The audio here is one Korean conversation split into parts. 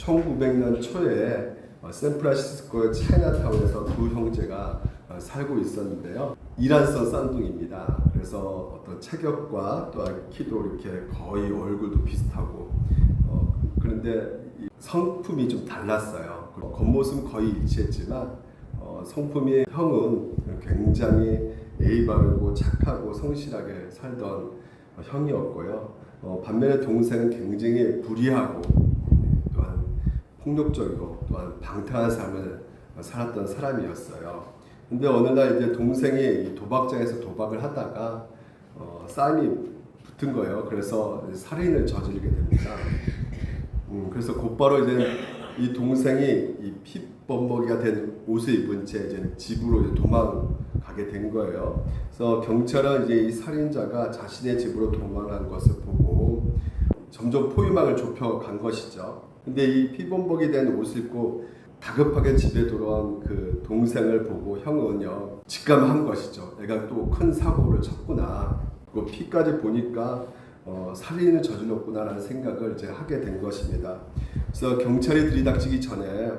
1900년 초에 샌프란시스코의 차이나타운에서 두 형제가 살고 있었는데요. 이란성 쌍둥이입니다. 그래서 어떤 체격과 또한 키도 이렇게 거의 얼굴도 비슷하고 그런데 성품이 좀 달랐어요. 겉모습은 거의 일치했지만 성품이 형은 굉장히 예의 바르고 착하고 성실하게 살던 형이었고요. 반면에 동생은 굉장히 불의하고 또한 폭력적이고 또한 방탕한 삶을 살았던 사람이었어요. 근데 어느 날 이제 동생이 도박장에서 도박을 하다가 싸움이 붙은 거예요. 그래서 살인을 저지르게 됩니다. 그래서 곧바로 이제 이 동생이 이 피범벅이가 된 옷을 입은 채 이제 집으로 이제 도망가게 된 거예요. 그래서 경찰은 이제 이 살인자가 자신의 집으로 도망한 것을 보고 점점 포위망을 좁혀간 것이죠. 근데 이 피범벅이 된 옷을 입고 다급하게 집에 돌아온 그 동생을 보고 형은요 직감한 것이죠. 애가 또 큰 사고를 쳤구나. 그 피까지 보니까 살인을 저질렀구나라는 생각을 이제 하게 된 것입니다. 그래서 경찰이 들이닥치기 전에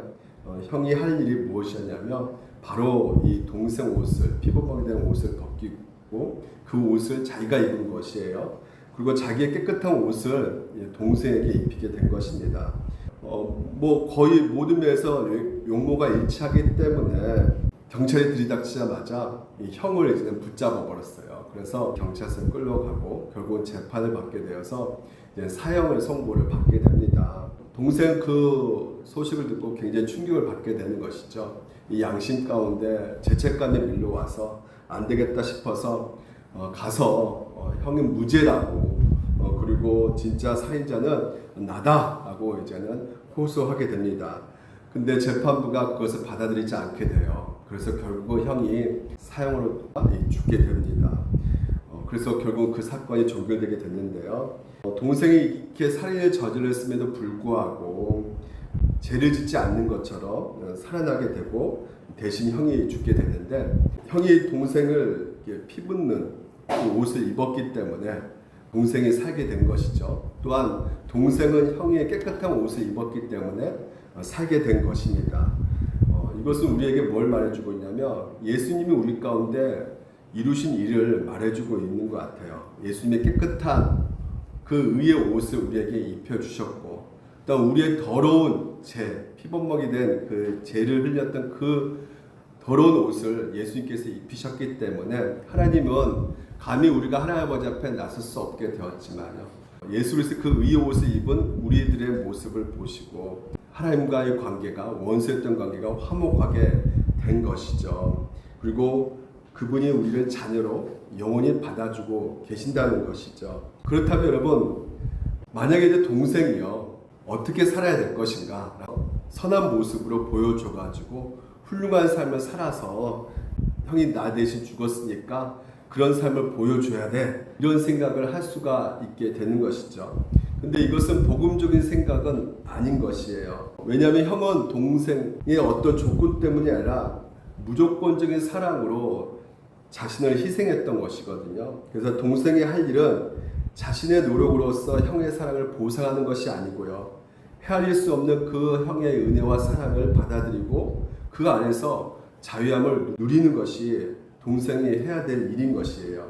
형이 할 일이 무엇이었냐면 바로 이 동생 옷을 피범벅이 된 옷을 벗기고 그 옷을 자기가 입은 것이에요. 그리고 자기의 깨끗한 옷을 동생에게 입히게 된 것입니다. 뭐 거의 모든 면에서 용모가 일치하기 때문에 경찰이 들이닥치자마자 이 형을 이제 붙잡아 버렸어요. 그래서 경찰서에 끌려가고 결국은 재판을 받게 되어서 이제 사형을 선고를 받게 됩니다. 동생 그 소식을 듣고 굉장히 충격을 받게 되는 것이죠. 이 양심 가운데 죄책감이 밀려와서 안 되겠다 싶어서 가서 형이 무죄라고 그리고 진짜 살인자는 나다 하고 이제는 호소하게 됩니다. 근데 재판부가 그것을 받아들이지 않게 돼요. 그래서 결국 형이 사형으로 죽게 됩니다. 그래서 결국 그 사건이 종결되게 됐는데요. 동생이 이렇게 살인을 저질렀음에도 불구하고 죄를 짓지 않는 것처럼 살아나게 되고 대신 형이 죽게 되는데 형이 동생을 피붙는 옷을 입었기 때문에 동생이 살게 된 것이죠. 또한 동생은 형의 깨끗한 옷을 입었기 때문에 살게 된 것입니다. 이것은 우리에게 뭘 말해주고 있냐면 예수님이 우리 가운데 이루신 일을 말해주고 있는 것 같아요. 예수님의 깨끗한 그 의의 옷을 우리에게 입혀주셨고 또 우리의 더러운 죄, 피범벅이 된 그 죄를 흘렸던 그 더러운 옷을 예수님께서 입히셨기 때문에 하나님은 감히 우리가 하나님 아버지 앞에 나설 수 없게 되었지만요. 예수 그리스도의 그 의의 옷을 입은 우리들의 모습을 보시고 하나님과의 관계가 원수였던 관계가 화목하게 된 것이죠. 그리고 그분이 우리를 자녀로 영원히 받아주고 계신다는 것이죠. 그렇다면 여러분 만약에 이제 동생이요 어떻게 살아야 될 것인가 선한 모습으로 보여줘가지고 훌륭한 삶을 살아서 형이 나 대신 죽었으니까 그런 삶을 보여줘야 돼 이런 생각을 할 수가 있게 되는 것이죠. 근데 이것은 복음적인 생각은 아닌 것이에요. 왜냐하면 형은 동생의 어떤 조건 때문이 아니라 무조건적인 사랑으로 자신을 희생했던 것이거든요. 그래서 동생이 할 일은 자신의 노력으로서 형의 사랑을 보상하는 것이 아니고요. 헤아릴 수 없는 그 형의 은혜와 사랑을 받아들이고 그 안에서 자유함을 누리는 것이 동생이 해야 될 일인 것이에요.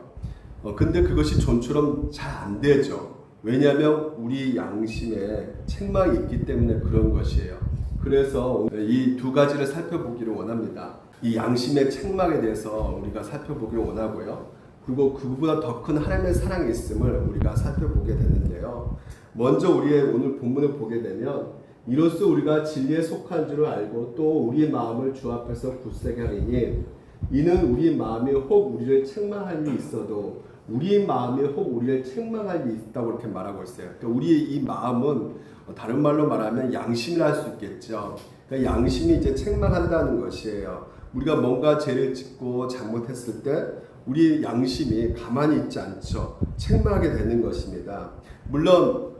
근데 그것이 좀처럼 잘 안 되죠. 왜냐하면 우리 양심에 책망이 있기 때문에 그런 것이에요. 그래서 이 두 가지를 살펴보기를 원합니다. 이 양심의 책망에 대해서 우리가 살펴보기를 원하고요. 그리고 그보다 더 큰 하나님의 사랑이 있음을 우리가 살펴보게 되는데요. 먼저 우리의 오늘 본문을 보게 되면 이로써 우리가 진리에 속한 줄을 알고 또 우리의 마음을 주 앞에서 굳세게 하리니 이는 우리 마음이 혹 우리를 책망할 일이 있어도 우리 마음이 혹 우리를 책망할 일이 있다고 이렇게 말하고 있어요. 그러니까 우리의 이 마음은 다른 말로 말하면 양심이라 할 수 있겠죠. 그러니까 양심이 이제 책망한다는 것이에요. 우리가 뭔가 죄를 짓고 잘못했을 때 우리 양심이 가만히 있지 않죠. 책망하게 되는 것입니다. 물론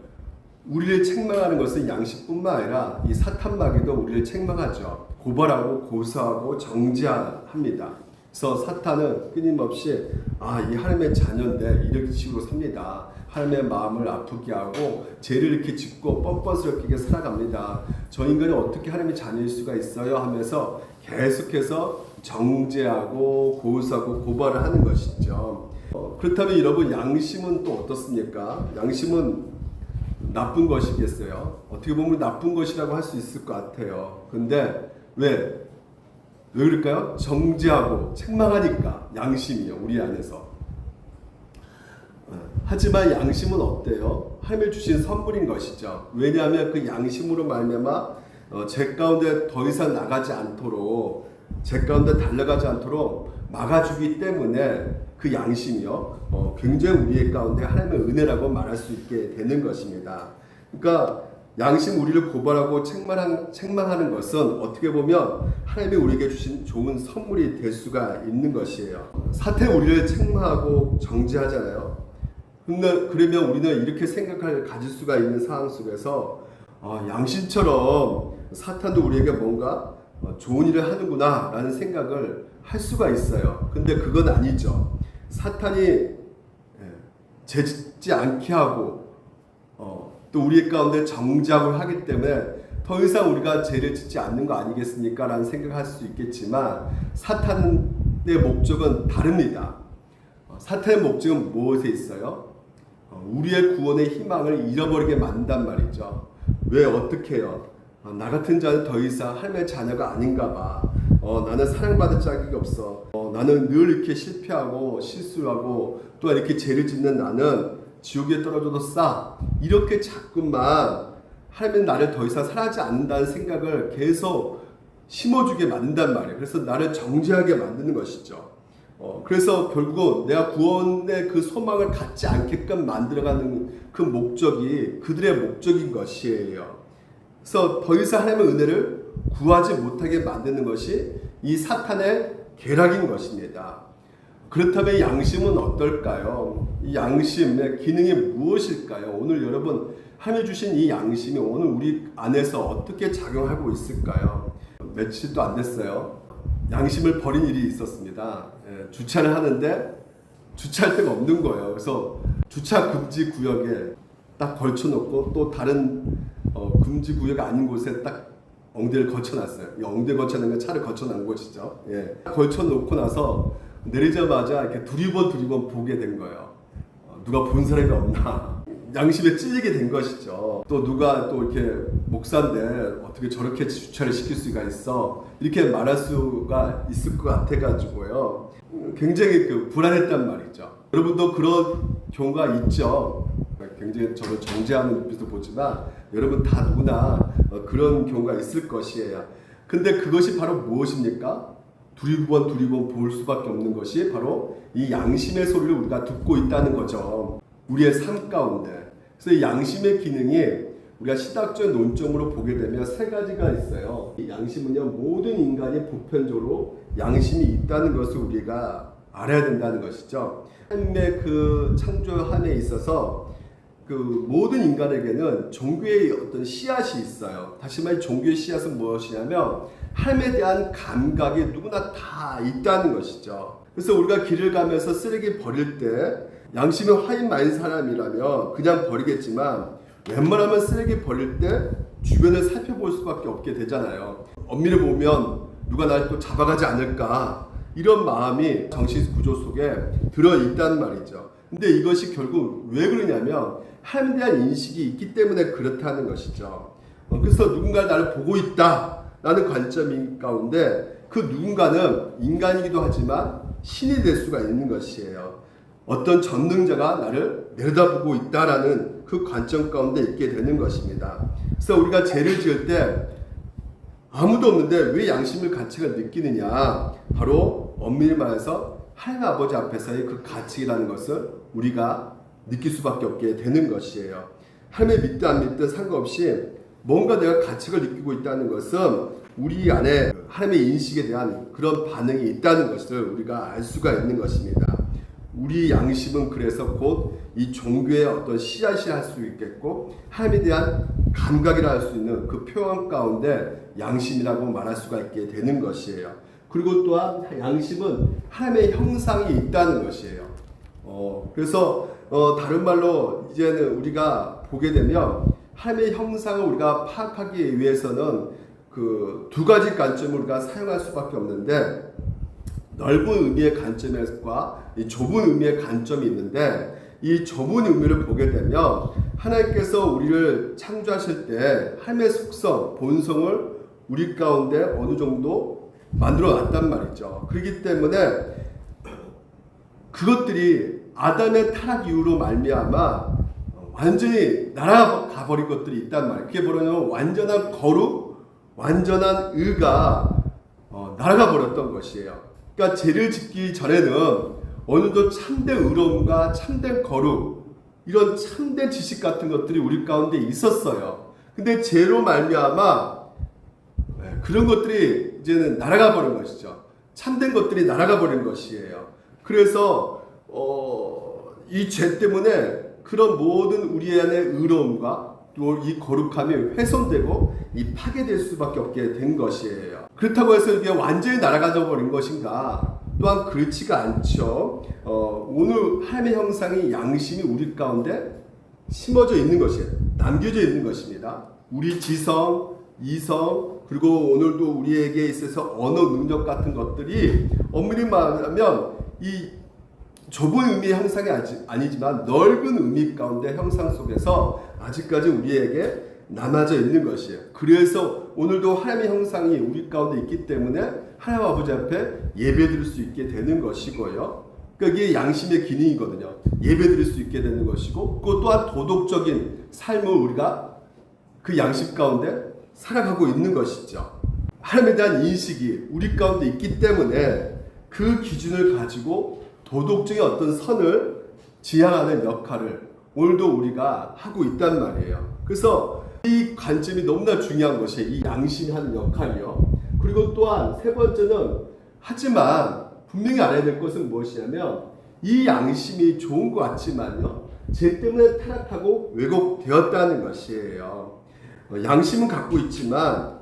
우리를 책망하는 것은 양심뿐만 아니라 이 사탄마귀도 우리를 책망하죠. 고발하고 고소하고 정죄합니다. 그래서 사탄은 끊임없이 이 하나님의 자녀인데 이런 식으로 삽니다. 하나님의 마음을 아프게 하고 죄를 이렇게 짓고 뻔뻔스럽게 살아갑니다. 저 인간이 어떻게 하나님의 자녀일 수가 있어요? 하면서 계속해서 정죄하고 고소하고 고발을 하는 것이죠. 그렇다면 여러분, 양심은 또 어떻습니까? 양심은 나쁜 것이겠어요? 어떻게 보면 나쁜 것이라고 할 수 있을 것 같아요. 근데 왜 그럴까요? 정죄하고 책망하니까 양심이요, 우리 안에서. 하지만 양심은 어때요? 하나님이 주신 선물인 것이죠. 왜냐하면 그 양심으로 말미암아 죄 가운데 더 이상 나가지 않도록, 죄 가운데 달려가지 않도록 막아주기 때문에 그 양심이요, 굉장히 우리의 가운데 하나님의 은혜라고 말할 수 있게 되는 것입니다. 그러니까 양심 우리를 고발하고 책망하는 것은 어떻게 보면 하나님이 우리에게 주신 좋은 선물이 될 수가 있는 것이에요. 사태 우리를 책망하고 정죄하잖아요. 근데 그러면 우리는 이렇게 생각을 가질 수가 있는 상황 속에서 양심처럼 사탄도 우리에게 뭔가 좋은 일을 하는구나 라는 생각을 할 수가 있어요. 근데 그건 아니죠. 사탄이 죄짓지 않게 하고 또 우리 가운데 정죄를 하기 때문에 더 이상 우리가 죄를 짓지 않는 거 아니겠습니까? 라는 생각을 할 수 있겠지만 사탄의 목적은 다릅니다. 사탄의 목적은 무엇에 있어요? 우리의 구원의 희망을 잃어버리게 만든단 말이죠. 왜, 어떻게 해요? 나 같은 자는 더 이상 하나님의 자녀가 아닌가 봐. 나는 사랑받을 자격이 없어. 나는 늘 이렇게 실패하고 실수하고 또 이렇게 죄를 짓는 나는 지옥에 떨어져도 싸. 이렇게 자꾸만 하나님은 나를 더 이상 사랑하지 않는다는 생각을 계속 심어주게 만든단 말이에요. 그래서 나를 정죄하게 만드는 것이죠. 그래서 결국 내가 구원의 그 소망을 갖지 않게끔 만들어가는 그 목적이 그들의 목적인 것이에요. 그래서 더 이상 하나님의 은혜를 구하지 못하게 만드는 것이 이 사탄의 계략인 것입니다. 그렇다면 양심은 어떨까요? 이 양심의 기능이 무엇일까요? 오늘 여러분, 하나님이 주신 이 양심이 오늘 우리 안에서 어떻게 작용하고 있을까요? 며칠도 안 됐어요. 양심을 버린 일이 있었습니다. 주차를 하는데 주차할 데가 없는 거예요. 그래서 주차 금지 구역에 딱 걸쳐놓고 또 다른 금지 구역이 아닌 곳에 딱 엉덩이를 거쳐놨어요. 이 엉덩이 거쳐놓은 건 차를 거쳐놓은 곳이죠. 걸쳐놓고 나서 내리자마자 이렇게 두리번 보게 된 거예요. 누가 본 사람이 없나. 양심에 찔리게 된 것이죠. 또 누가 또 이렇게 목사인데 어떻게 저렇게 주차를 시킬 수가 있어, 이렇게 말할 수가 있을 것 같아가지고요. 굉장히 불안했단 말이죠. 여러분도 그런 경우가 있죠. 굉장히 저를 정죄하는 눈빛도 보지만 여러분 다 누구나 그런 경우가 있을 것이에요. 근데 그것이 바로 무엇입니까? 두리번 볼 수밖에 없는 것이 바로 이 양심의 소리를 우리가 듣고 있다는 거죠. 우리의 삶 가운데. 그래서 이 양심의 기능이 우리가 신학적 논점으로 보게 되면 세 가지가 있어요. 이 양심은요, 모든 인간이 보편적으로 양심이 있다는 것을 우리가 알아야 된다는 것이죠. 하나님의 그 창조함에 있어서 그 모든 인간에게는 종교의 어떤 씨앗이 있어요. 다시 말해 종교의 씨앗은 무엇이냐면 하나님에 대한 감각이 누구나 다 있다는 것이죠. 그래서 우리가 길을 가면서 쓰레기 버릴 때 양심이 화인 많은 사람이라면 그냥 버리겠지만 웬만하면 쓰레기 버릴 때 주변을 살펴볼 수밖에 없게 되잖아요. 엄밀히 보면 누가 날 또 잡아가지 않을까, 이런 마음이 정신 구조 속에 들어있단 말이죠. 근데 이것이 결국 왜 그러냐면 하나님에 대한 인식이 있기 때문에 그렇다는 것이죠. 그래서 누군가 나를 보고 있다라는 관점인 가운데 그 누군가는 인간이기도 하지만 신이 될 수가 있는 것이에요. 어떤 전능자가 나를 내려다보고 있다라는 그 관점 가운데 있게 되는 것입니다. 그래서 우리가 죄를 지을 때 아무도 없는데 왜 양심의 가치를 느끼느냐? 바로 엄밀히 말해서 하나님 아버지 앞에서의 그 가치라는 것을 우리가 느낄 수밖에 없게 되는 것이에요. 하나님을 믿든 안 믿든 상관없이 뭔가 내가 가치를 느끼고 있다는 것은 우리 안에 하나님의 인식에 대한 그런 반응이 있다는 것을 우리가 알 수가 있는 것입니다. 우리 양심은 그래서 곧 이 종교의 어떤 씨앗이 할 수 있겠고 하나님에 대한 감각이라 할 수 있는 그 표현 가운데 양심이라고 말할 수가 있게 되는 것이에요. 그리고 또한 양심은 하나님의 형상이 있다는 것이에요. 그래서 다른 말로 이제는 우리가 보게 되면 하나님의 형상을 우리가 파악하기 위해서는 그 두 가지 관점을 우리가 사용할 수밖에 없는데, 넓은 의미의 관점과 이 좁은 의미의 관점이 있는데, 이 좁은 의미를 보게 되면 하나님께서 우리를 창조하실 때 하나님의 속성, 본성을 우리 가운데 어느 정도 만들어 놨단 말이죠. 그렇기 때문에 그것들이 아담의 타락 이후로 말미암아 완전히 날아가 버린 것들이 있단 말이에요. 그게 뭐냐면 완전한 거룩, 완전한 의가 날아가 버렸던 것이에요. 그러니까 죄를 짓기 전에는 어느 정도 참된 의로움과 참된 거룩, 이런 참된 지식 같은 것들이 우리 가운데 있었어요. 근데 죄로 말미암아 그런 것들이 이제는 날아가 버린 것이죠. 참된 것들이 날아가 버린 것이에요. 그래서 이 죄 때문에 그런 모든 우리 안의 의로움과 또 이 거룩함이 훼손되고 이 파괴될 수밖에 없게 된 것이에요. 그렇다고 해서 이게 완전히 날아가 버린 것인가? 또한 그렇지가 않죠. 오늘 하나님의 형상이, 양심이 우리 가운데 심어져 있는 것이에요. 남겨져 있는 것입니다. 우리 지성, 이성, 그리고 오늘도 우리에게 있어서 언어 능력 같은 것들이 엄밀히 말하면 이 좁은 의미의 형상이 아니지만 넓은 의미 가운데 형상 속에서 아직까지 우리에게 남아져 있는 것이에요. 그래서 오늘도 하나님의 형상이 우리 가운데 있기 때문에 하나님 아버지 앞에 예배드릴 수 있게 되는 것이고요. 그러니까 이게 양심의 기능이거든요. 예배드릴 수 있게 되는 것이고, 그 또한 도덕적인 삶을 우리가 그 양심 가운데 살아가고 있는 것이죠. 하나님에 대한 인식이 우리 가운데 있기 때문에 그 기준을 가지고 도덕적인 어떤 선을 지향하는 역할을 오늘도 우리가 하고 있단 말이에요. 그래서 이 관점이 너무나 중요한 것이 이 양심이 하는 역할이요. 그리고 또한 세 번째는, 하지만 분명히 알아야 될 것은 무엇이냐면, 이 양심이 좋은 것 같지만요, 죄 때문에 타락하고 왜곡되었다는 것이에요. 양심은 갖고 있지만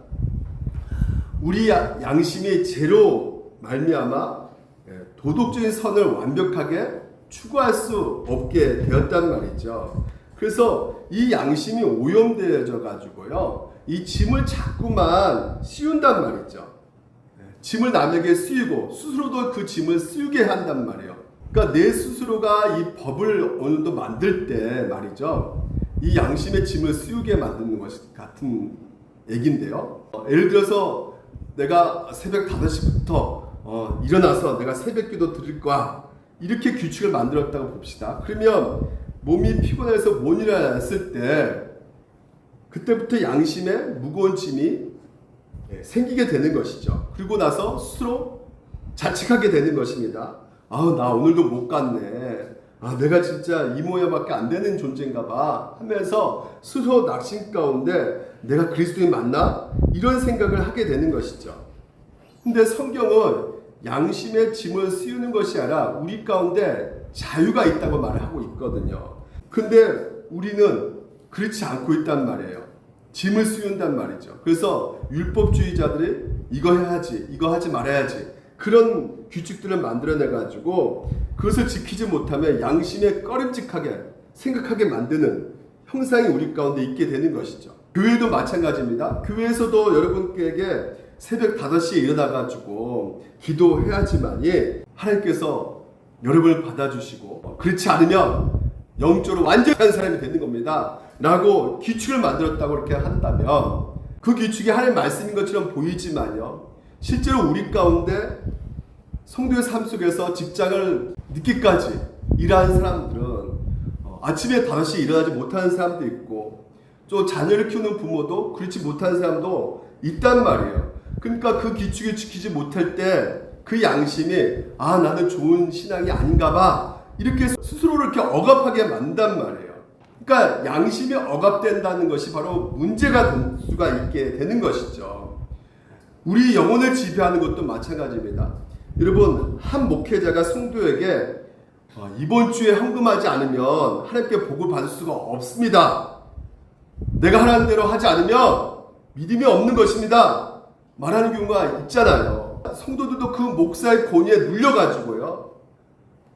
우리 양심이 죄로 말미암아 도덕적인 선을 완벽하게 추구할 수 없게 되었단 말이죠. 그래서 이 양심이 오염되어져 가지고요, 이 짐을 자꾸만 씌운단 말이죠. 짐을 남에게 씌우고 스스로도 그 짐을 씌우게 한단 말이에요. 그러니까 내 스스로가 이 법을 어느 정도 만들 때 말이죠, 이 양심의 짐을 씌우게 만드는 것 같은 얘기인데요. 예를 들어서 내가 새벽 5시부터 일어나서 내가 새벽기도 드릴 거야, 이렇게 규칙을 만들었다고 봅시다. 그러면 몸이 피곤해서 못 일어났을 때 그때부터 양심에 무거운 짐이 생기게 되는 것이죠. 그리고 나서 스스로 자책하게 되는 것입니다. 나 오늘도 못 갔네. 내가 진짜 이 모양밖에 안 되는 존재인가 봐 하면서 스스로 낙심 가운데 내가 그리스도인 맞나? 이런 생각을 하게 되는 것이죠. 근데 성경은 양심의 짐을 씌우는 것이 아니라 우리 가운데 자유가 있다고 말을 하고 있거든요. 근데 우리는 그렇지 않고 있단 말이에요. 짐을 씌운단 말이죠. 그래서 율법주의자들이 이거 해야지, 이거 하지 말아야지, 그런 규칙들을 만들어내가지고 그것을 지키지 못하면 양심에 꺼림직하게 생각하게 만드는 형상이 우리 가운데 있게 되는 것이죠. 교회도 마찬가지입니다. 교회에서도 여러분에게 새벽 5시에 일어나가지고 기도해야지만이 하나님께서 여러분을 받아주시고, 그렇지 않으면 영적으로 완전한 사람이 되는 겁니다 라고 규칙을 만들었다고 이렇게 한다면, 그 규칙이 하나님의 말씀인 것처럼 보이지만요, 실제로 우리 가운데 성도의 삶 속에서 직장을 늦게까지 일하는 사람들은 아침에 5시에 일어나지 못하는 사람도 있고, 또 자녀를 키우는 부모도 그렇지 못하는 사람도 있단 말이에요. 그러니까 그 규칙을 지키지 못할 때 그 양심이 나는 좋은 신앙이 아닌가 봐, 이렇게 스스로를 이렇게 억압하게 만든단 말이에요. 그러니까 양심이 억압된다는 것이 바로 문제가 될 수가 있게 되는 것이죠. 우리 영혼을 지배하는 것도 마찬가지입니다. 여러분, 한 목회자가 성도에게 이번 주에 헌금하지 않으면 하나님께 복을 받을 수가 없습니다, 내가 하라는 대로 하지 않으면 믿음이 없는 것입니다, 말하는 경우가 있잖아요. 성도들도 그 목사의 권위에 눌려가지고요,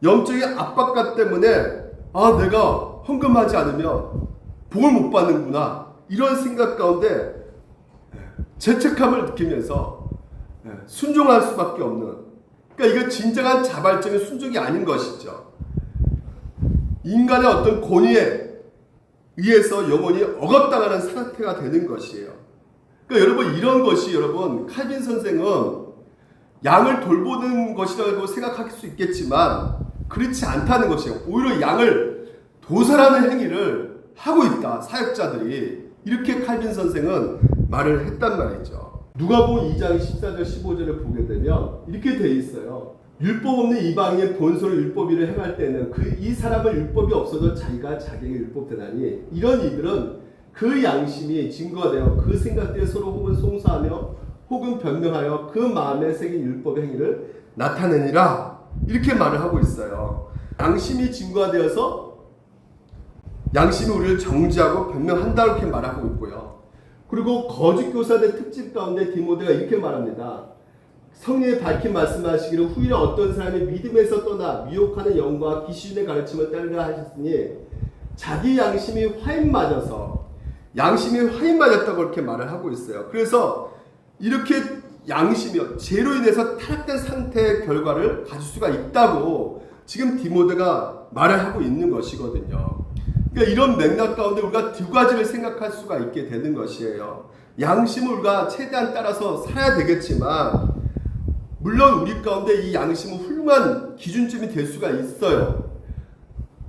영적인 압박감 때문에 아, 내가 헌금하지 않으면 복을 못 받는구나, 이런 생각 가운데 죄책감을 느끼면서 순종할 수밖에 없는, 그러니까 이거 진정한 자발적인 순종이 아닌 것이죠. 인간의 어떤 권위에 의해서 영혼이 억압당하는 상태가 되는 것이에요. 그러니까 여러분, 이런 것이 여러분 칼빈 선생은 양을 돌보는 것이라고 생각할 수 있겠지만 그렇지 않다는 것이에요. 오히려 양을 도살하는 행위를 하고 있다, 사역자들이. 이렇게 칼빈 선생은 말을 했단 말이죠. 누가복음 2장 14절 15절을 보게 되면 이렇게 돼 있어요. 율법 없는 이방인의 본소를 율법이를 행할 때는 이 사람은 율법이 없어도 자기가 자기에게 율법되나니 이런 이들은 그 양심이 증거되어 그 생각대에 서로 혹은 송사하며 혹은 변명하여 그 마음에 새긴 율법의 행위를 나타내니라, 이렇게 말을 하고 있어요. 양심이 증거되어서 양심이 우리를 정죄하고 변명한다, 이렇게 말하고 있고요. 그리고 거짓 교사들의 특집 가운데 디모데가 이렇게 말합니다. 성령의 밝힌 말씀하시기를 후일에 어떤 사람이 믿음에서 떠나 미혹하는 영과 귀신의 가르침을 따르려 하셨으니 자기 양심이 화인 맞아서, 양심이 화인 맞았다고 이렇게 말을 하고 있어요. 그래서 이렇게 양심이요, 죄로 인해서 타락된 상태의 결과를 가질 수가 있다고 지금 디모데가 말을 하고 있는 것이거든요. 그러니까 이런 맥락 가운데 우리가 두 가지를 생각할 수가 있게 되는 것이에요. 양심을 우리가 최대한 따라서 살아야 되겠지만 물론 우리 가운데 이 양심은 훌륭한 기준점이 될 수가 있어요.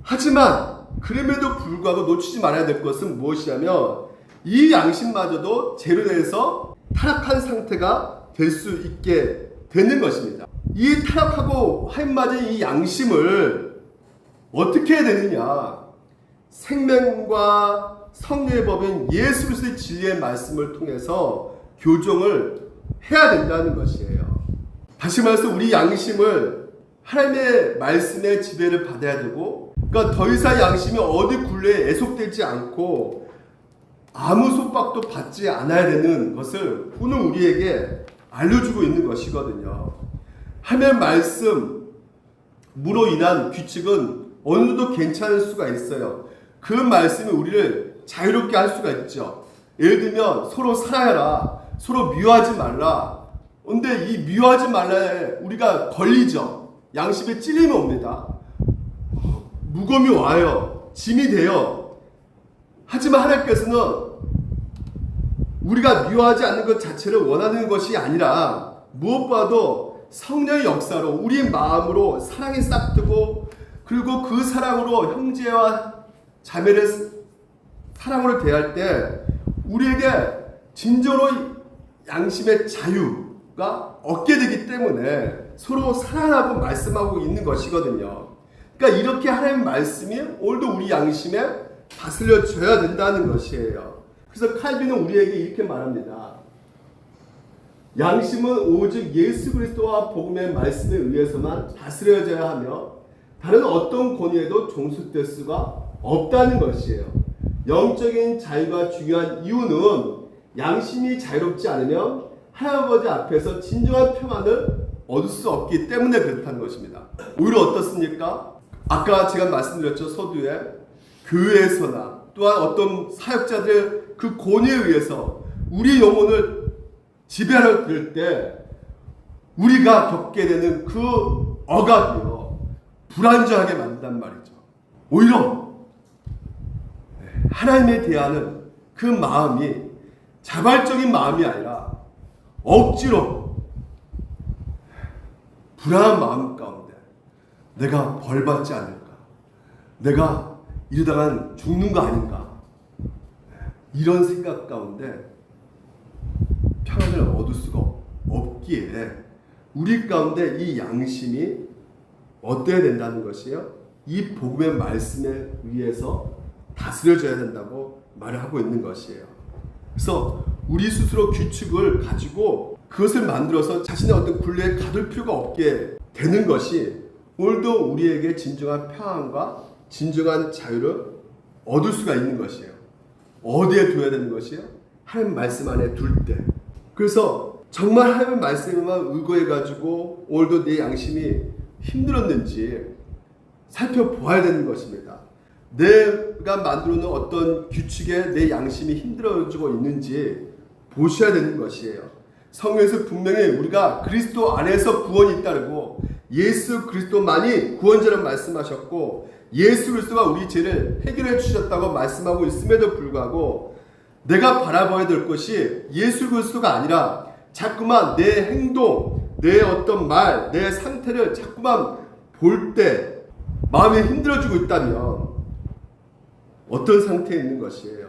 하지만 그럼에도 불구하고 놓치지 말아야 될 것은 무엇이냐면 이 양심마저도 죄로 인해서 타락한 상태가 될 수 있게 되는 것입니다. 이 타락하고 화인맞은 이 양심을 어떻게 해야 되느냐? 생명과 성령의 법인 예수 그리스도의 진리의 말씀을 통해서 교정을 해야 된다는 것이에요. 다시 말해서 우리 양심을 하나님의 말씀의 지배를 받아야 되고, 그러니까 더 이상 양심이 어디 굴레에 애속되지 않고 아무 속박도 받지 않아야 되는 것을 오늘 우리에게 알려주고 있는 것이거든요. 하나님의 말씀으로 인한 규칙은 어느 정도 괜찮을 수가 있어요. 그 말씀이 우리를 자유롭게 할 수가 있죠. 예를 들면 서로 사랑해라, 서로 미워하지 말라. 근데 이 미워하지 말라에 우리가 걸리죠. 양심에 찔림이 옵니다. 무거움이 와요. 짐이 돼요. 하지만 하나님께서는 우리가 미워하지 않는 것 자체를 원하는 것이 아니라 무엇보다도 성령의 역사로 우리 마음으로 사랑이 싹트고, 그리고 그 사랑으로 형제와 자매를 사랑으로 대할 때 우리에게 진정으로 양심의 자유가 얻게 되기 때문에 서로 사랑하고 말씀하고 있는 것이거든요. 그러니까 이렇게 하나님의 말씀이 오늘도 우리 양심에 다스려 줘야 된다는 것이에요. 그래서 칼빈은 우리에게 이렇게 말합니다. 양심은 오직 예수 그리스도와 복음의 말씀에 의해서만 다스려져야 하며 다른 어떤 권위에도 종속될 수가 없다는 것이에요. 영적인 자유가 중요한 이유는 양심이 자유롭지 않으면 하나님 앞에서 진정한 평안을 얻을 수 없기 때문에 그렇다는 것입니다. 오히려 어떻습니까? 아까 제가 말씀드렸죠. 서두에 교회에서나 또한 어떤 사역자들의 그 권위에 의해서 우리 영혼을 지배하려 들 때 우리가 겪게 되는 그 억압이요, 불안정하게 만든단 말이죠. 오히려 하나님에 대한 그 마음이 자발적인 마음이 아니라 억지로 불안한 마음 가운데 내가 벌받지 않을까, 내가 이러다간 죽는 거 아닌가, 이런 생각 가운데 평안을 얻을 수가 없기에 우리 가운데 이 양심이 어때야 된다는 것이요, 이 복음의 말씀에 의해서 다스려져야 된다고 말을 하고 있는 것이에요. 그래서 우리 스스로 규칙을 가지고 그것을 만들어서 자신의 어떤 굴레에 가둘 필요가 없게 되는 것이 오늘도 우리에게 진정한 평안과 진정한 자유를 얻을 수가 있는 것이에요. 어디에 둬야 되는 것이에요? 하나님 말씀 안에 둘 때. 그래서 정말 하나님 말씀에만 의거해가지고 오늘도 내 양심이 힘들었는지 살펴보아야 되는 것입니다. 내가 만들어 놓은 어떤 규칙에 내 양심이 힘들어지고 있는지 보셔야 되는 것이에요. 성경에서 분명히 우리가 그리스도 안에서 구원이 있다고, 예수 그리스도만이 구원자라고 말씀하셨고, 예수 그리스도가 우리 죄를 해결해 주셨다고 말씀하고 있음에도 불구하고, 내가 바라봐야 될 것이 예수 그리스도가 아니라 자꾸만 내 행동, 내 어떤 말, 내 상태를 자꾸만 볼 때 마음이 힘들어지고 있다면 어떤 상태에 있는 것이에요?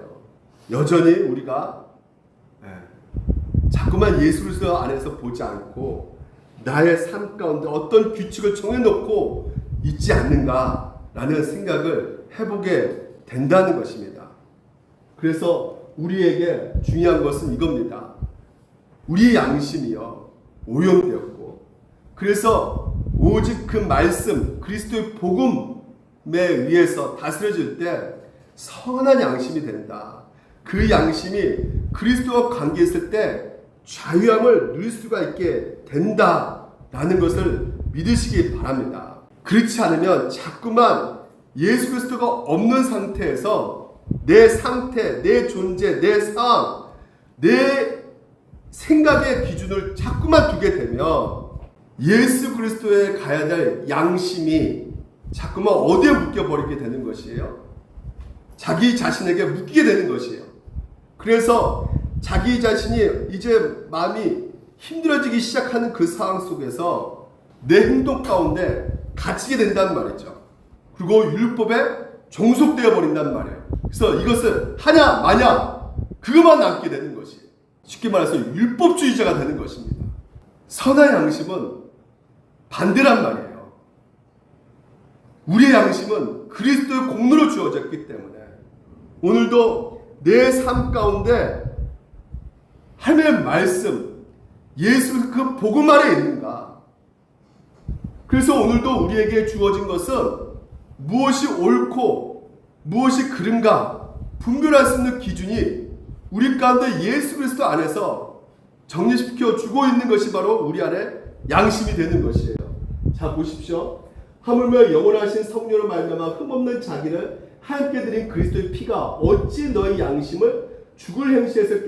여전히 우리가 자꾸만 예수 그리스도 안에서 보지 않고 나의 삶 가운데 어떤 규칙을 정해놓고 있지 않는가라는 생각을 해보게 된다는 것입니다. 그래서 우리에게 중요한 것은 이겁니다. 우리의 양심이요 오염되었고, 그래서 오직 그 말씀 그리스도의 복음에 의해서 다스려질 때 선한 양심이 된다. 그 양심이 그리스도와 관계 있을 때 자유함을 누릴 수가 있게 된다라는 것을 믿으시기 바랍니다. 그렇지 않으면 자꾸만 예수 그리스도가 없는 상태에서 내 상태, 내 존재, 내 상황, 내 생각의 기준을 자꾸만 두게 되면 예수 그리스도에 가야 될 양심이 자꾸만 어디에 묶여버리게 되는 것이에요? 자기 자신에게 묶이게 되는 것이에요. 그래서 자기 자신이 이제 마음이 힘들어지기 시작하는 그 상황 속에서 내 행동 가운데 갇히게 된단 말이죠. 그리고 율법에 종속되어 버린단 말이에요. 그래서 이것을 하냐 마냐 그것만 남게 되는 것이, 쉽게 말해서 율법주의자가 되는 것입니다. 선한 양심은 반대란 말이에요. 우리의 양심은 그리스도의 공로로 주어졌기 때문에 오늘도 내 삶 가운데 하나님의 말씀, 예수 그 복음 안에 있는가? 그래서 오늘도 우리에게 주어진 것은 무엇이 옳고 무엇이 그른가 분별할 수 있는 기준이 우리 가운데 예수 그리스도 안에서 정리시켜 주고 있는 것이 바로 우리 안에 양심이 되는 것이에요. 자 보십시오. 하물며 영원하신 성령으로 말미암아 흠없는 자기를 하나님께 드린 그리스도의 피가 어찌 너희 양심을 죽을 행실에서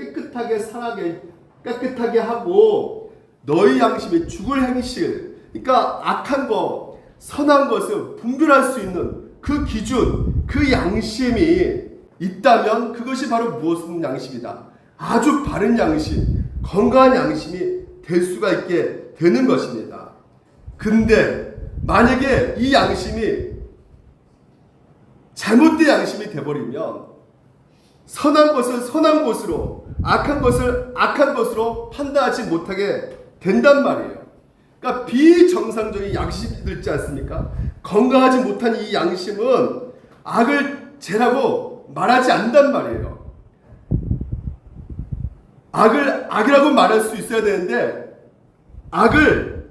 깨끗하게 하고, 너희 양심이 죽을 행실, 그러니까 악한 것, 선한 것을 분별할 수 있는 그 기준, 그 양심이 있다면 그것이 바로 무엇인 양심이다. 아주 바른 양심, 건강한 양심이 될 수가 있게 되는 것입니다. 근데 만약에 이 양심이 잘못된 양심이 되어버리면 선한 것을 선한 것으로, 악한 것을 악한 것으로 판단하지 못하게 된단 말이에요. 그러니까 비정상적인 양심이 들지 않습니까? 건강하지 못한 이 양심은 악을 죄라고 말하지 않는단 말이에요. 악을 악이라고 말할 수 있어야 되는데 악을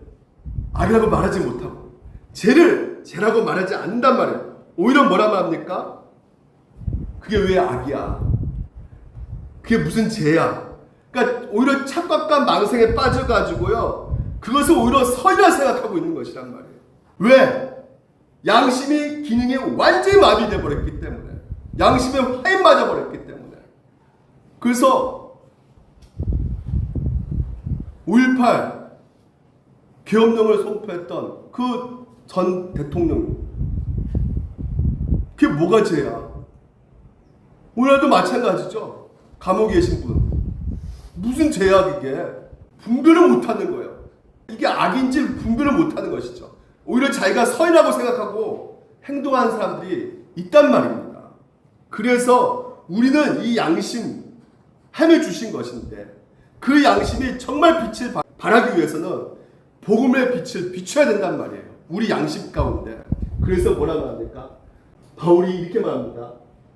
악이라고 말하지 못하고 죄를 죄라고 말하지 않는단 말이에요. 오히려 뭐라 말합니까? 그게 왜 악이야? 그게 무슨 죄야? 그러니까 오히려 착각과 망상에 빠져가지고요, 그것을 오히려 선이라 생각하고 있는 것이란 말이에요. 왜? 양심이 기능이 완전히 마비돼 버렸기 때문에, 양심에 화인 맞아 버렸기 때문에. 그래서 5.18 계엄령을 선포했던 그 전 대통령, 그게 뭐가 죄야? 오늘도 마찬가지죠. 감옥에 계신 분, 무슨 죄야 그게? 분별을 못하는 거예요. 이게 악인지 분별을 못하는 것이죠. 오히려 자기가 선이라고 생각하고 행동하는 사람들이 있단 말입니다. 그래서 우리는 이 양심 하나님이 주신 것인데, 그 양심이 정말 빛을 발하기 위해서는 복음의 빛을 비춰야 된단 말이에요. 우리 양심 가운데. 그래서 뭐라고 합니까? 바울이 이렇게 말합니다.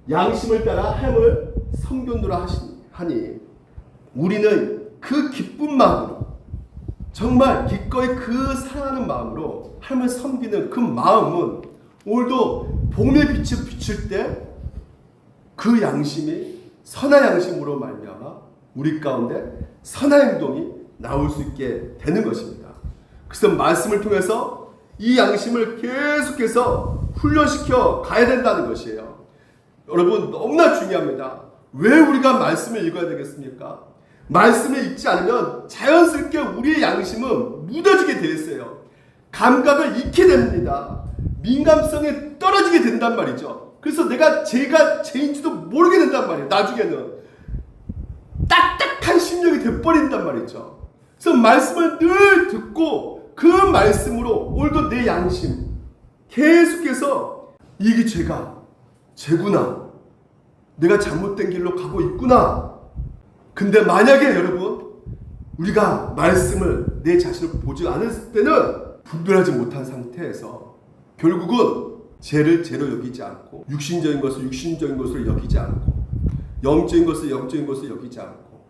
양심을 따라 하나님을 섬겨노라 하니 우리는 그 기쁜 마음으로, 정말 기꺼이 그 사랑하는 마음으로 하나님을 섬기는 그 마음은 오늘도 복음의 빛을 비출 때 그 양심이 선한 양심으로 말미암아 우리 가운데 선한 행동이 나올 수 있게 되는 것입니다. 그래서 말씀을 통해서 이 양심을 계속해서 훈련시켜 가야 된다는 것이에요. 여러분 너무나 중요합니다. 왜 우리가 말씀을 읽어야 되겠습니까? 말씀을 읽지 않으면 자연스럽게 우리의 양심은 묻어지게 되어 있어요. 감각을 잃게 됩니다. 민감성이 떨어지게 된단 말이죠. 그래서 내가 죄가 죄인지도 모르게 된단 말이에요. 나중에는 딱딱한 심령이 돼버린단 말이죠. 그래서 말씀을 늘 듣고 그 말씀으로 오늘도 내 양심 계속해서 이게 죄구나. 내가 잘못된 길로 가고 있구나. 근데 만약에 여러분 우리가 말씀을 내 자신을 보지 않았을 때는 분별하지 못한 상태에서 결국은 죄를 죄로 여기지 않고 육신적인 것을 육신적인 것으로 여기지 않고 영적인 것을 영적인 것으로 여기지 않고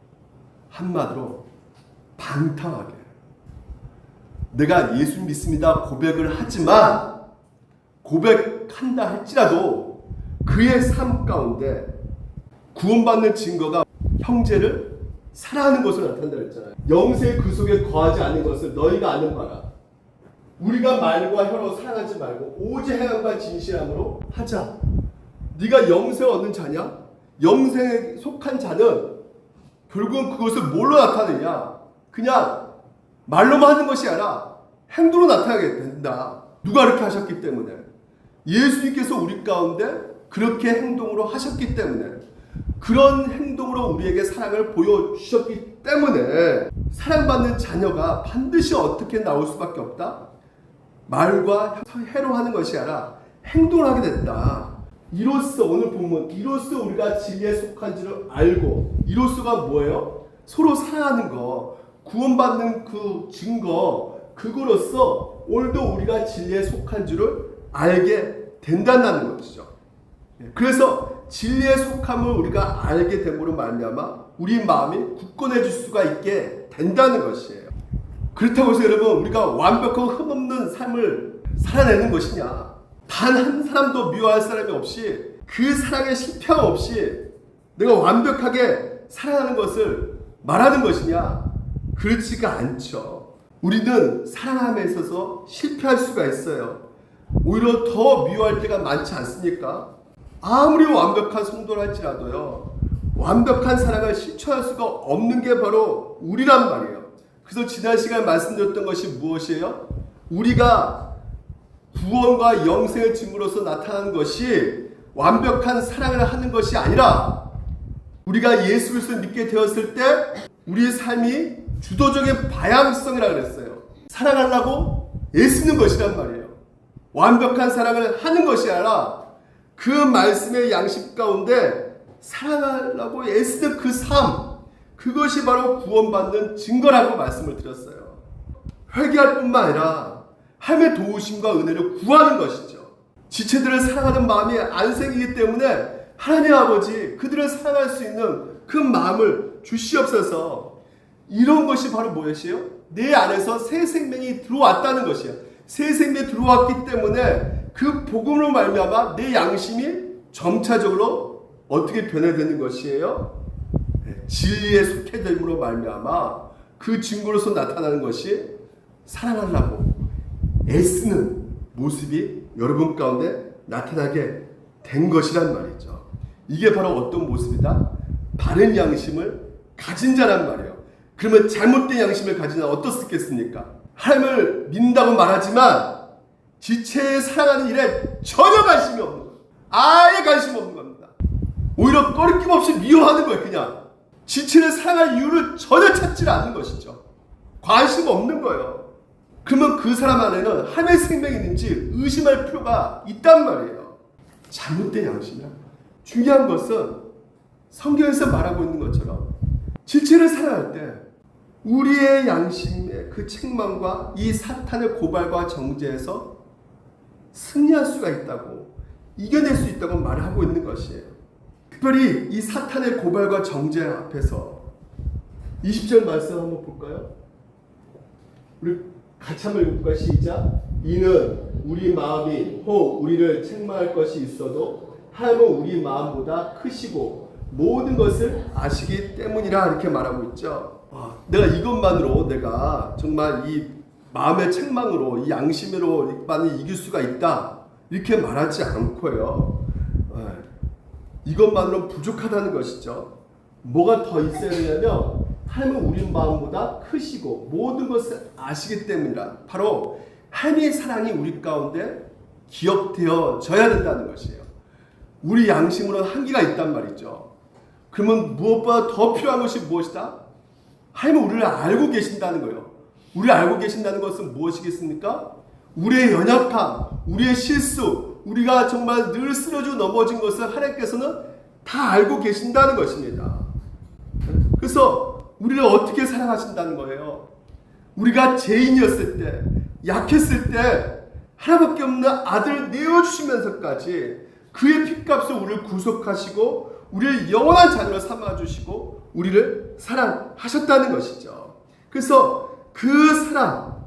한마디로 방탕하게 내가 예수 믿습니다 고백을 하지만 고백한다 할지라도 그의 삶 가운데 구원받는 증거가 형제를 사랑하는 것으로 나타난다 했잖아요. 영생의 그 속에 거하지 않는 것을 너희가 아는 바라. 우리가 말과 혀로 사랑하지 말고 오직 행함과 진실함으로 하자. 네가 영생을 얻는 자냐? 영생에 속한 자는 결국은 그것을 뭘로 나타내냐? 그냥 말로만 하는 것이 아니라 행동으로 나타나게 된다. 누가 그렇게 하셨기 때문에 예수님께서 우리 가운데 그렇게 행동으로 하셨기 때문에 그런 행동으로 우리에게 사랑을 보여주셨기 때문에 사랑받는 자녀가 반드시 어떻게 나올 수밖에 없다? 말과 해로 하는 것이 아니라 행동을 하게 됐다. 이로써 오늘 본문 이로써 우리가 진리에 속한 줄을 알고 이로써가 뭐예요? 서로 사랑하는 거 구원받는 그 증거 그거로써 오늘도 우리가 진리에 속한 줄을 알게 된다는 것이죠. 그래서 진리에 속함을 우리가 알게 됨으로 말미암아 우리 마음이 굳건해질 수가 있게 된다는 것이에요. 그렇다고 해서 여러분 우리가 완벽하고 흠없는 삶을 살아내는 것이냐? 단 한 사람도 미워할 사람이 없이 그 사랑에 실패함 없이 내가 완벽하게 사랑하는 것을 말하는 것이냐? 그렇지가 않죠. 우리는 사랑함에 있어서 실패할 수가 있어요. 오히려 더 미워할 때가 많지 않습니까? 아무리 완벽한 성도를 할지라도요 완벽한 사랑을 실천할 수가 없는 게 바로 우리란 말이에요. 그래서 지난 시간에 말씀드렸던 것이 무엇이에요? 우리가 구원과 영생의 증거로서 나타나는 것이 완벽한 사랑을 하는 것이 아니라 우리가 예수 그리스도를 믿게 되었을 때 우리의 삶이 주도적인 방향성이라고 그랬어요. 사랑하려고 애쓰는 것이란 말이에요. 완벽한 사랑을 하는 것이 아니라 그 말씀의 양식 가운데 사랑하려고 애쓰는 그 삶, 그것이 바로 구원받는 증거라고 말씀을 드렸어요. 회개할 뿐만 아니라 하나님의 도우심과 은혜를 구하는 것이죠. 지체들을 사랑하는 마음이 안 생기기 때문에 하나님 아버지 그들을 사랑할 수 있는 그 마음을 주시옵소서. 이런 것이 바로 무엇이에요? 내 안에서 새 생명이 들어왔다는 것이에요. 새 생명이 들어왔기 때문에 그 복음으로 말미암아 내 양심이 점차적으로 어떻게 변화되는 것이에요? 진리에 속해 됨으로 말미암아 그 증거로서 나타나는 것이 사랑하려고 애쓰는 모습이 여러분 가운데 나타나게 된 것이란 말이죠. 이게 바로 어떤 모습이다? 바른 양심을 가진 자란 말이에요. 그러면 잘못된 양심을 가진 자는 어떻겠습니까? 하나님을 믿는다고 말하지만 지체에 사랑하는 일에 전혀 관심이 없는 거예요. 아예 관심 없는 겁니다. 오히려 꺼리낌 없이 미워하는 거예요. 그냥 지체를 사랑할 이유를 전혀 찾지 않는 것이죠. 관심 없는 거예요. 그러면 그 사람 안에는 하나님의 생명이 있는지 의심할 필요가 있단 말이에요. 잘못된 양심이야. 중요한 것은 성경에서 말하고 있는 것처럼 지체를 사랑할 때 우리의 양심의 그 책망과 이 사탄의 고발과 정죄에서 승리할 수가 있다고, 이겨낼 수 있다고 말을 하고 있는 것이에요. 특별히 이 사탄의 고발과 정죄 앞에서 20절 말씀 한번 볼까요? 우리 같이 한번 읽어볼까요? 시작. 이는 우리 마음이 혹 우리를 책망할 것이 있어도 하나님은 우리 마음보다 크시고 모든 것을 아시기 때문이라 이렇게 말하고 있죠. 내가 이것만으로 내가 정말 이 마음의 책망으로 이 양심으로 많이 이길 수가 있다 이렇게 말하지 않고요. 이것만으로는 부족하다는 것이죠. 뭐가 더 있어야 되냐면 하나님은 우리 마음보다 크시고 모든 것을 아시기 때문이라. 바로 하나님의 사랑이 우리 가운데 기억되어져야 된다는 것이에요. 우리 양심으로는 한계가 있단 말이죠. 그러면 무엇보다 더 필요한 것이 무엇이다? 하나님은 우리를 알고 계신다는 거예요. 우리를 알고 계신다는 것은 무엇이겠습니까? 우리의 연약함, 우리의 실수, 우리가 정말 늘 쓰러지고 넘어진 것을 하나님께서는 다 알고 계신다는 것입니다. 그래서 우리를 어떻게 사랑하신다는 거예요? 우리가 죄인이었을 때, 약했을 때 하나밖에 없는 아들을 내어주시면서까지 그의 핏값으로 우리를 구속하시고 우리를 영원한 자녀로 삼아주시고 우리를 사랑하셨다는 것이죠. 그래서 그 사랑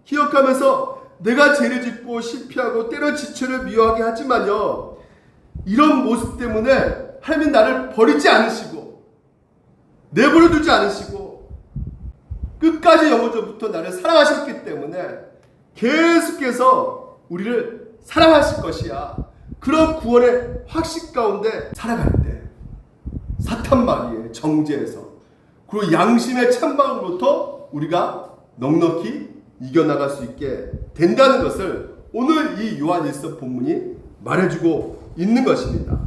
기억하면서 내가 죄를 짓고 실패하고 때려 지체를 미워하게 하지만요, 이런 모습 때문에 하나님은 나를 버리지 않으시고 내버려 두지 않으시고 끝까지 영원전부터 나를 사랑하셨기 때문에 계속해서 우리를 사랑하실 것이야. 그런 구원의 확신 가운데 살아갈 때 사탄마귀의 정죄에서 그리고 양심의 찬방으로부터 우리가 넉넉히 이겨나갈 수 있게 된다는 것을 오늘 이 요한일서 본문이 말해주고 있는 것입니다.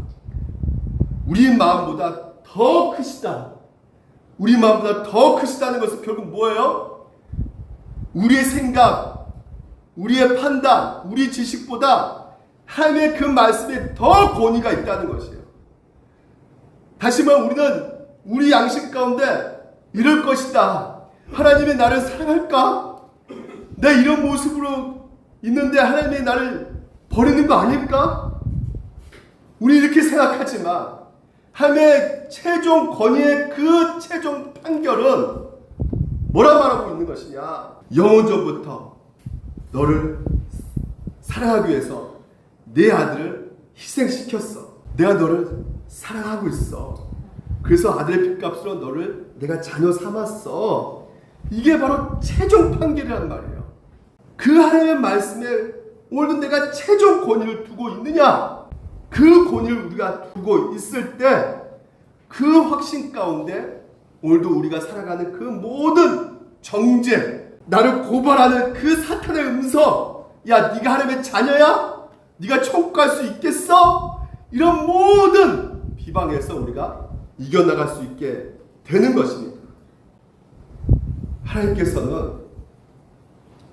우리 마음보다 더 크시다. 우리 마음보다 더 크시다는 것은 결국 뭐예요? 우리의 생각, 우리의 판단, 우리 지식보다 하나님의 그 말씀에 더 권위가 있다는 것이에요. 다시 말하면 우리는 우리 양심 가운데 이럴 것이다. 하나님이 나를 사랑할까? 내 이런 모습으로 있는데 하나님이 나를 버리는 거 아닐까? 우리 이렇게 생각하지만 하나님의 최종 권위의 그 최종 판결은 뭐라 말하고 있는 것이냐? 영원전부터 너를 사랑하기 위해서 내 아들을 희생시켰어. 내가 너를 사랑하고 있어. 그래서 아들의 핏값으로 너를 내가 자녀 삼았어. 이게 바로 최종 판결이란 말이에요. 그 하나님의 말씀에 오늘도 내가 최종 권위를 두고 있느냐? 그 권위를 우리가 두고 있을 때 그 확신 가운데 오늘도 우리가 살아가는 그 모든 정죄, 나를 고발하는 그 사탄의 음성, 야 네가 하나님의 자녀야? 네가 천국 갈 수 있겠어? 이런 모든 비방에서 우리가 이겨나갈 수 있게 되는 것입니다. 하나님께서는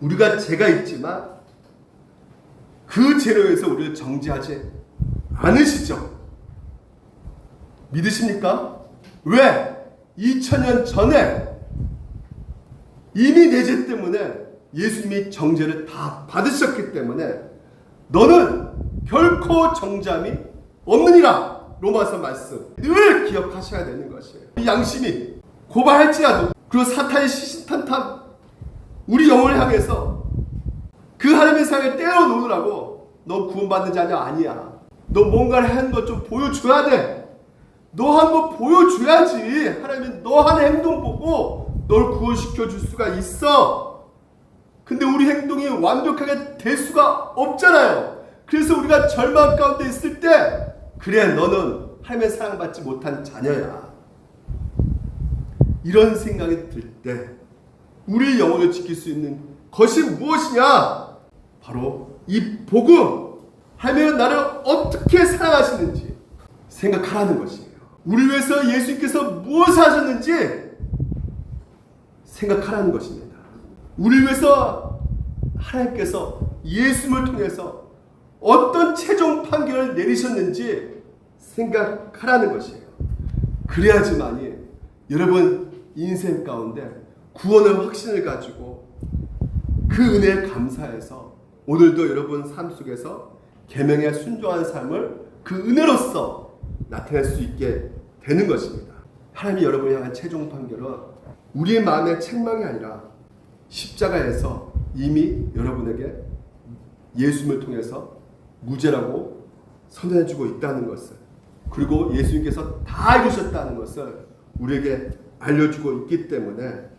우리가 죄가 있지만 그 죄로 해서 우리를 정죄하지 않으시죠. 믿으십니까? 왜? 2000년 전에 이미 내 죄 때문에 예수님이 정죄를 다 받으셨기 때문에 너는 결코 정죄함이 없느니라. 로마서 말씀 늘 기억하셔야 되는 것이에요. 양심이 고발할지라도 그리고 사탄의 시시탄탄 우리 영혼을 향해서 그 하나님의 사랑을 떼어놓으라고 너 구원받는 자녀 아니야. 너 뭔가를 하는 것 좀 보여줘야 돼. 너 한 거 보여줘야지 하나님이 너 하는 행동 보고 널 구원시켜 줄 수가 있어. 근데 우리 행동이 완벽하게 될 수가 없잖아요. 그래서 우리가 절망 가운데 있을 때 그래 너는 하나님의 사랑받지 못한 자녀야. 이런 생각이 들 때 우리 영혼을 지킬 수 있는 것이 무엇이냐? 바로 이 복음, 하나님은 나를 어떻게 사랑하시는지 생각하라는 것이에요. 우리 위해서 예수님께서 무엇을 하셨는지 생각하라는 것입니다. 우리 위해서 하나님께서 예수님을 통해서 어떤 최종 판결을 내리셨는지 생각하라는 것이에요. 그래야지만이 여러분 인생 가운데 구원의 확신을 가지고 그 은혜에 감사해서 오늘도 여러분 삶 속에서 계명에 순종하는 삶을 그 은혜로서 나타낼 수 있게 되는 것입니다. 하나님이 여러분을 향한 최종 판결은 우리의 마음의 책망이 아니라 십자가에서 이미 여러분에게 예수님을 통해서 무죄라고 선언해주고 있다는 것을, 그리고 예수님께서 다 이루셨다는 것을 우리에게 알려주고 있기 때문에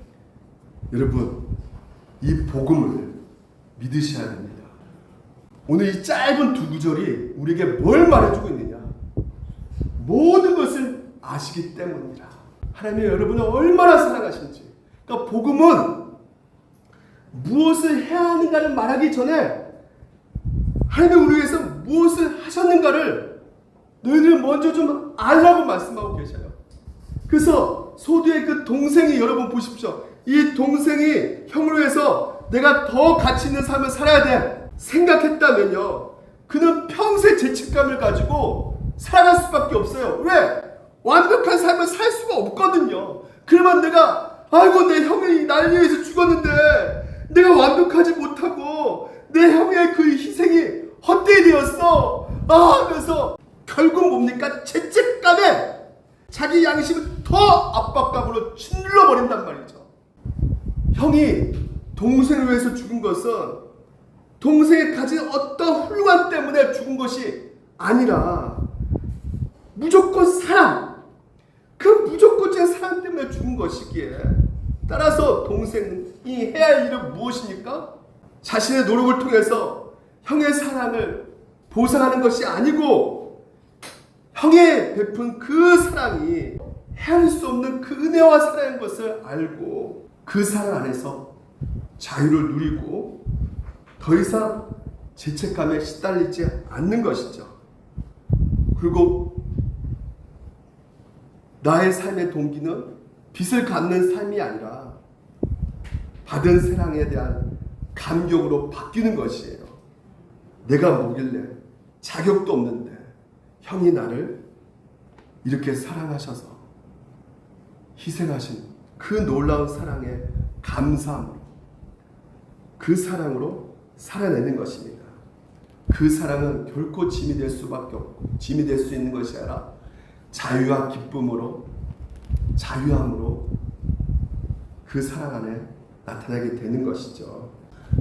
여러분 이 복음을 믿으셔야 됩니다. 오늘 이 짧은 두 구절이 우리에게 뭘 말해주고 있느냐? 모든 것을 아시기 때문이라. 하나님이 여러분을 얼마나 사랑하시는지. 그러니까 복음은 무엇을 해야 하는가를 말하기 전에 하나님이 우리 위해서 무엇을 하셨는가를 너희들 먼저 좀 알라고 말씀하고 계셔요. 그래서 소두의 그 동생이, 여러분 보십시오. 이 동생이 형을 위해서 내가 더 가치 있는 삶을 살아야 돼 생각했다면요, 그는 평생 죄책감을 가지고 살아갈 수밖에 없어요. 왜? 완벽한 삶을 살 수가 없거든요. 그러면 내가 아이고 내 형이 날 위해서 죽었는데 내가 완벽하지 못하고 내 형의 그 희생이 헛되이 되었어 하면서 결국 뭡니까? 죄책감에 자기 양심을 더 압박감으로 짓눌러 버린단 말이죠. 형이 동생을 위해서 죽은 것은 동생이 가진 어떤 훌륭함 때문에 죽은 것이 아니라 무조건 사랑, 그 무조건적인 사랑 때문에 죽은 것이기에, 따라서 동생이 해야 할 일은 무엇입니까? 자신의 노력을 통해서 형의 사랑을 보상하는 것이 아니고 형의 베푼 그 사랑이 헤아릴 수 없는 그 은혜와 사랑인 것을 알고 그 사랑 안에서 자유를 누리고 더 이상 죄책감에 시달리지 않는 것이죠. 그리고 나의 삶의 동기는 빚을 갚는 삶이 아니라 받은 사랑에 대한 감격으로 바뀌는 것이에요. 내가 뭐길래 자격도 없는데 형이 나를 이렇게 사랑하셔서 희생하신 그 놀라운 사랑에 감사함으로, 그 사랑으로 살아내는 것입니다. 그 사랑은 결코 짐이 될 수밖에 없고, 짐이 될 수 있는 것이 아니라 자유와 기쁨으로, 자유함으로 그 사랑 안에 나타나게 되는 것이죠.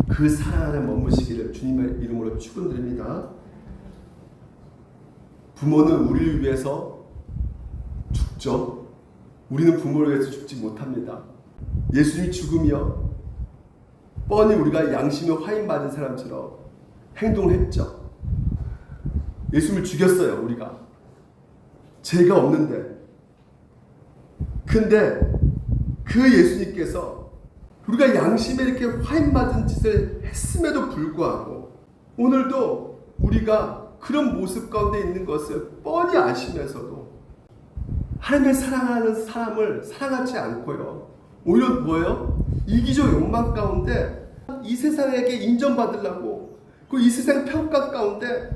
그 사랑 안에 머무시기를 주님의 이름으로 축원드립니다. 부모는 우리를 위해서 죽죠. 우리는 부모를 위해서 죽지 못합니다. 예수님이 죽으며 뻔히 우리가 양심의 화인받은 사람처럼 행동을 했죠. 예수님을 죽였어요, 우리가. 죄가 없는데. 근데 그 예수님께서 우리가 양심에 이렇게 화인받은 짓을 했음에도 불구하고 오늘도 우리가 그런 모습 가운데 있는 것을 뻔히 아시면서도 하나님을 사랑하는 사람을 사랑하지 않고요, 오히려 뭐예요? 이기적 욕망 가운데 이 세상에게 인정받으려고, 그 이 세상 평가 가운데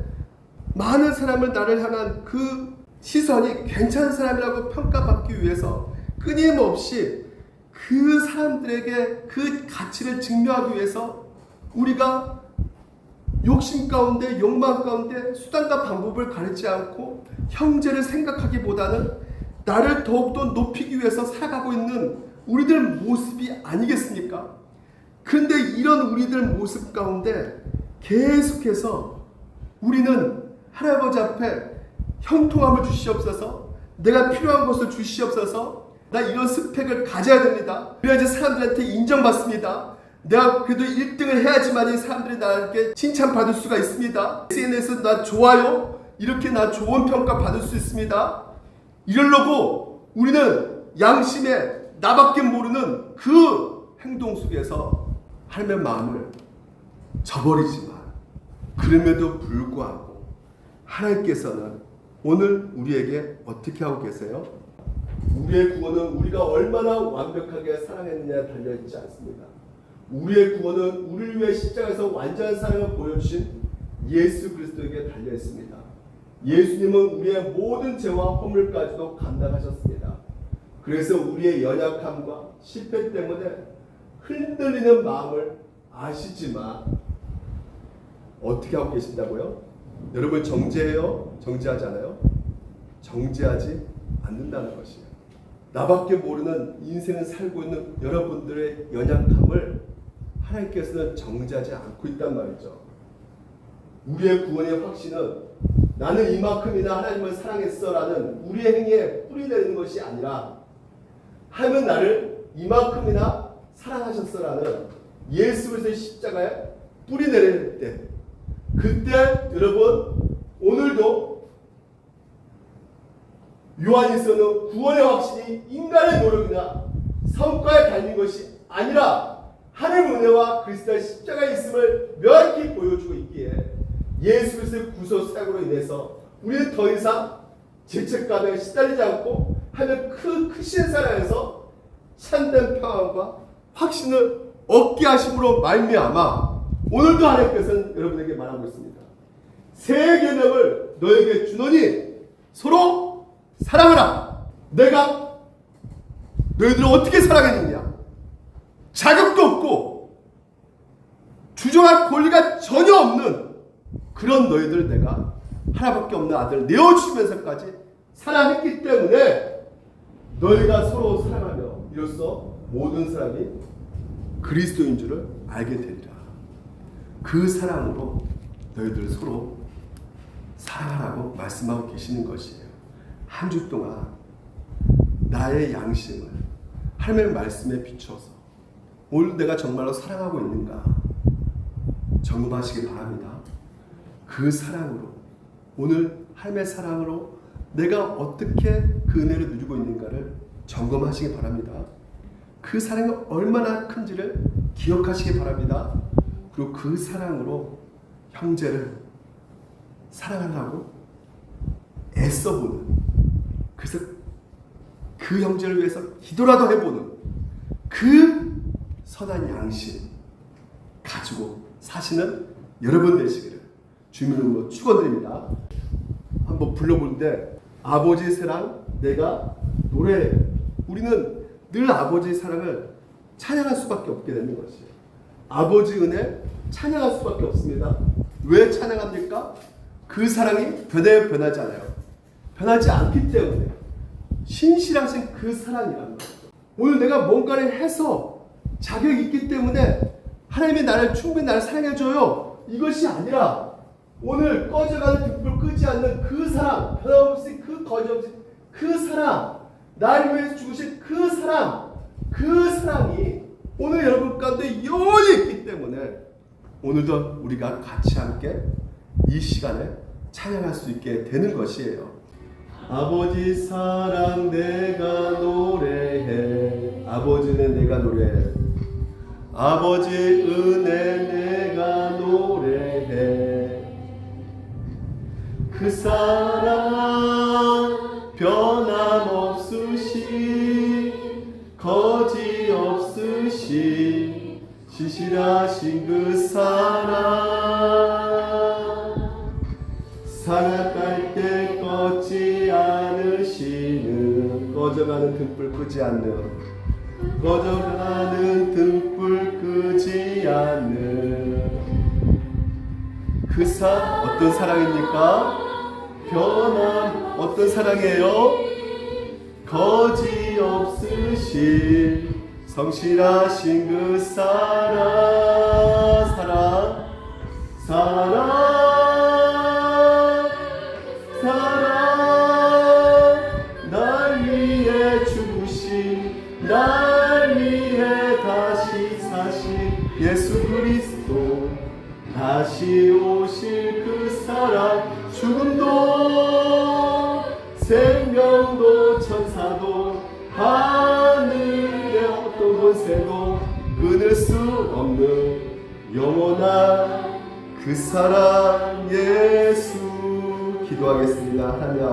많은 사람을 나를 향한 그 시선이 괜찮은 사람이라고 평가받기 위해서 끊임없이 그 사람들에게 그 가치를 증명하기 위해서 우리가 욕심 가운데, 욕망 가운데 수단과 방법을 가리지 않고 형제를 생각하기보다는 나를 더욱더 높이기 위해서 살아가고 있는 우리들 모습이 아니겠습니까? 그런데 이런 우리들 모습 가운데 계속해서 우리는 할아버지 앞에 형통함을 주시옵소서, 내가 필요한 것을 주시옵소서, 나 이런 스펙을 가져야 됩니다, 그래야지 사람들한테 인정받습니다, 내가 그래도 1등을 해야지만 이 사람들이 나에게 칭찬받을 수가 있습니다, SNS에서 나 좋아요, 이렇게 나 좋은 평가 받을 수 있습니다, 이러려고 우리는 양심에 나밖에 모르는 그 행동 속에서 하나님의 마음을 저버리지만, 그럼에도 불구하고 하나님께서는 오늘 우리에게 어떻게 하고 계세요? 우리의 구원은 우리가 얼마나 완벽하게 사랑했느냐에 달려있지 않습니다. 우리의 구원은 우리를 위해 십자가에서 완전한 사랑을 보여주신 예수 그리스도에게 달려있습니다. 예수님은 우리의 모든 죄와 허물까지도 감당하셨습니다. 그래서 우리의 연약함과 실패 때문에 흔들리는 마음을 아시지만 어떻게 하고 계신다고요? 여러분 정죄해요? 정죄하지 않아요? 정죄하지 않는다는 것이에요. 나밖에 모르는 인생을 살고 있는 여러분들의 연약함을 하나님께서는 정죄하지 않고 있단 말이죠. 우리의 구원의 확신은 나는 이만큼이나 하나님을 사랑했어라는 우리의 행위에 뿌리내리는 것이 아니라 하나님은 나를 이만큼이나 사랑하셨어라는 예수 그리스도의 십자가에 뿌리내릴 때 그때 여러분 오늘도 요한일서는 구원의 확신이 인간의 노력이나 성과에 달린 것이 아니라 하나님의 은혜와 그리스도의 십자가에 있음을 명확히 보여주고 있기에 예수 그리스도의 구속 사역으로 인해서 우리는 더 이상 죄책감에 시달리지 않고 하늘 크신 사랑에서 참된 평안과 확신을 얻게 하심으로 말미암아 오늘도 하나님께서는 여러분에게 말하고 있습니다. 새 계명을 너에게 주노니 서로 사랑하라. 내가 너희들을 어떻게 사랑했느냐? 자격도 없고 주장할 권리가 전혀 없는 그런 너희들 내가 하나밖에 없는 아들을 내어주면서까지 사랑했기 때문에 너희가 서로 사랑하며 이로써 모든 사람이 그리스도인 줄을 알게 되리라. 그 사랑으로 너희들 서로 사랑하라고 말씀하고 계시는 것이에요. 한 주 동안 나의 양심을 하나님의 말씀에 비춰서 오늘 내가 정말로 사랑하고 있는가 점검하시기 바랍니다. 그 사랑으로 오늘 하나님의 사랑으로 내가 어떻게 그 은혜를 누리고 있는가를 점검하시기 바랍니다. 그 사랑이 얼마나 큰지를 기억하시기 바랍니다. 그리고 그 사랑으로 형제를 사랑하려고 애써보는, 그래서 그 형제를 위해서 기도라도 해보는 그 선한 양심 가지고 사시는 여러분 되시기를 주님의 이름으로 축원드립니다. 한번 불러보는데 아버지의 사랑 내가 노래해. 우리는 늘 아버지의 사랑을 찬양할 수밖에 없게 되는 것이에요. 아버지 은혜 찬양할 수밖에 없습니다. 왜 찬양합니까? 그 사랑이 변하지 않아요. 변하지 않기 때문에 신실하신 그 사랑이라는 거죠. 오늘 내가 뭔가를 해서 자격이 있기 때문에 하나님이 나를 충분히 나를 사랑해줘요. 이것이 아니라 오늘 꺼져가는 등불 끄지 않는 그 사랑, 변함없이 그 거짓없이 그 사랑, 나를 위해서 죽으신 그 사랑, 그 사랑이 오늘 여러분 가운데 영원히 있기 때문에 오늘도 우리가 같이 함께 이 시간에 찬양할 수 있게 되는 것이에요. 아버지 사랑 내가 노래해. 아버지는 내가 노래해. 아버지 은혜 내가 노래해. 그 사랑 변함없으시 거짓 없으시 신실하신 그 사랑 살아갈 때 꺼지 않으시는 꺼져가는 등불 끄지 않는 꺼져가는 등불 끄지 않는 그 어떤 사랑입니까? 변함 어떤 사랑이에요? 거짓 없으신 성실하신 그 사랑 날 위해 죽으신 날 위해 다시 사신 예수 그리스도 다시 오실 그 사랑 죽음도 생명도 천사도 하늘의 어떤 권세도 끊을 수 없는 영원한 그 사랑 예수 기도하겠습니다. 하나님